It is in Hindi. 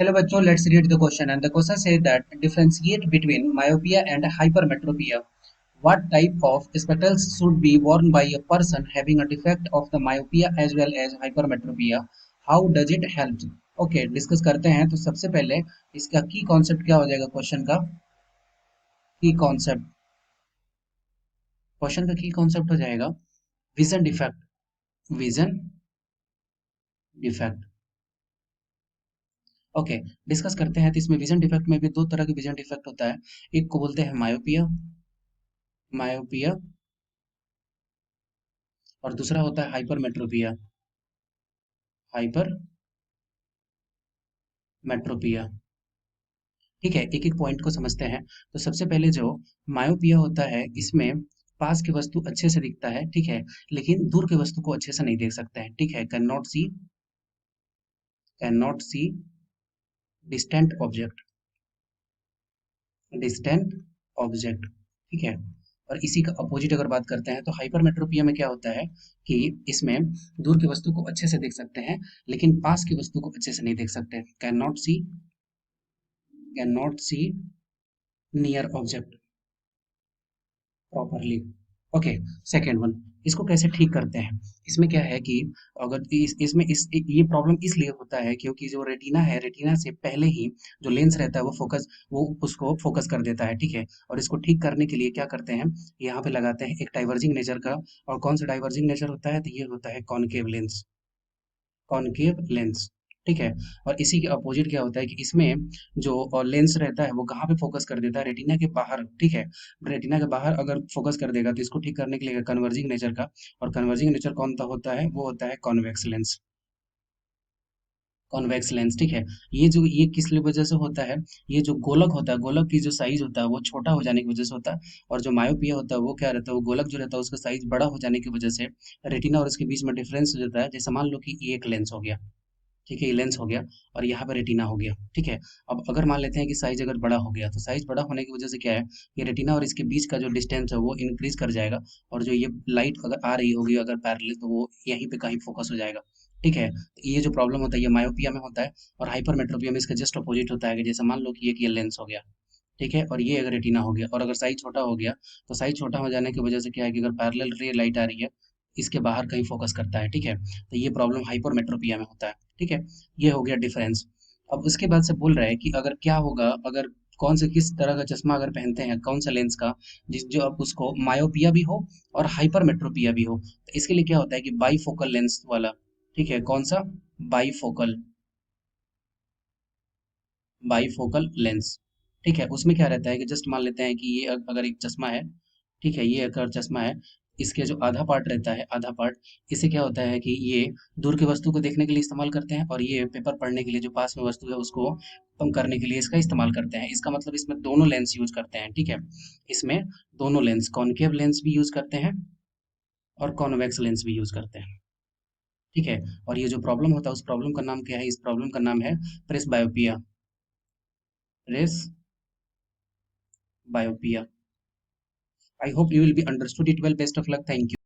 Hello bachcho, let's read the question. And the question says that differentiate between myopia and hypermetropia. What type of spectacles should be worn by a person having a defect of the myopia as well as hypermetropia? How does it help? Okay, discuss करते हैं। तो सबसे पहले इसका की कॉन्सेप्ट क्या हो जाएगा? की कॉन्सेप्ट क्वेश्चन का की कॉन्सेप्ट हो जाएगा vision defect. Vision defect. Okay, discuss करते हैं। तो इसमें विजन डिफेक्ट में भी दो तरह के विजन डिफेक्ट होता है। एक को बोलते हैं मायोपिया, मायोपिया, और दूसरा होता है हाइपरमेट्रोपिया, हाइपरमेट्रोपिया। ठीक है, एक एक पॉइंट को समझते हैं। तो सबसे पहले जो मायोपिया होता है, इसमें पास की वस्तु अच्छे से दिखता है, ठीक है, लेकिन दूर की वस्तु को अच्छे से नहीं देख सकते हैं, ठीक है। Can not see distant object, distant object, ठीक है। और इसी का अपोजिट अगर बात करते हैं तो हाइपरमेट्रोपिया में क्या होता है कि इसमें दूर की वस्तु को अच्छे से देख सकते हैं, लेकिन पास की वस्तु को अच्छे से नहीं देख सकते। Can not see near object properly. Okay, second one, इसको कैसे ठीक करते हैं? इसमें क्या है कि अगर इसमें ये प्रॉब्लम इसलिए होता है क्योंकि जो रेटिना है, रेटिना से पहले ही जो लेंस रहता है वो उसको फोकस कर देता है, ठीक है। और इसको ठीक करने के लिए क्या करते हैं, यहाँ पे लगाते हैं एक डाइवर्जिंग नेचर का। और कौन सा डाइवर्जिंग नेचर होता है? तो ये होता है कॉनकेव लेंस, कॉनकेव लेंस, ठीक है। और इसी के अपोजिट क्या होता है कि इसमें जो लेंस रहता है वो कहाँ पे फोकस कर देता है? रेटिना के बाहर, ठीक है। रेटिना के बाहर अगर फोकस कर देगा तो इसको ठीक करने के लिए कन्वर्जिंग नेचर का। और कन्वर्जिंग नेचर कौन सा होता है? वो होता है कॉन्वेक्स लेंस, कॉन्वेक्स लेंस, ठीक है। ये किस वजह से होता है? ये जो गोलक होता है, गोलक की जो साइज होता है वो छोटा हो जाने की वजह से होता है। और जो मायोपिया होता है वो क्या रहता है? वो गोलक जो रहता है उसका साइज बड़ा हो जाने की वजह से रेटिना और इसके बीच में डिफरेंस हो जाता है। जैसे मान लो कि ये एक लेंस हो गया, ठीक है, ये लेंस हो गया, और यहाँ पे रेटिना हो गया, ठीक है। अब अगर मान लेते हैं कि साइज अगर बड़ा हो गया, तो साइज बड़ा होने की वजह से क्या है, ये रेटिना और इसके बीच का जो डिस्टेंस है वो इंक्रीज कर जाएगा। और जो ये लाइट अगर आ रही होगी अगर पैरेलल, तो वो यहीं पे कहीं फोकस हो जाएगा, ठीक है। तो ये जो प्रॉब्लम होता है ये मायोपिया में होता है। और हाइपरमेट्रोपिया में इसका जस्ट अपोजिट होता है कि जैसे मान लो कि ये लेंस हो गया, ठीक है, और ये अगर रेटिना हो गया, और अगर साइज छोटा हो गया, तो साइज छोटा हो जाने की वजह से क्या है कि अगर पैरेलल रे लाइट आ रही है, इसके बाहर कहीं फोकस करता है, ठीक है। तो ये प्रॉब्लम हाइपरमेट्रोपिया में होता है, ठीक है। ये हो गया डिफरेंस। अब उसके बाद से बोल रहा है कि अगर क्या होगा, अगर कौन से किस तरह का चश्मा अगर पहनते हैं, कौन सा लेंस का, जिस जो अब उसको मायोपिया भी हो और हाइपरमेट्रोपिया भी हो, तो इसके लिए क्या होता है कि बाईफोकल लेंस वाला, ठीक है। कौन सा? बाईफोकल, बाईफोकल लेंस, ठीक है। उसमें क्या रहता है कि जस्ट मान लेते हैं कि ये अगर एक चश्मा है, ठीक है, ये अगर चश्मा है, इसके जो आधा पार्ट रहता है, आधा पार्ट, इससे क्या होता है कि ये दूर की वस्तु को देखने के लिए इस्तेमाल करते हैं, और ये पेपर पढ़ने के लिए जो पास में वस्तु है उसको कम करने के लिए इसका इस्तेमाल करते हैं। इसका मतलब इसमें दोनों लेंस यूज करते हैं, ठीक है। इसमें दोनों लेंस, कॉनकेव लेंस भी यूज करते हैं और कॉन्वेक्स लेंस भी यूज करते हैं, ठीक है। और ये जो प्रॉब्लम होता है उस प्रॉब्लम का नाम क्या है? इस प्रॉब्लम का नाम है presbyopia, presbyopia. I hope you will be understood it well. Best of luck. Thank you.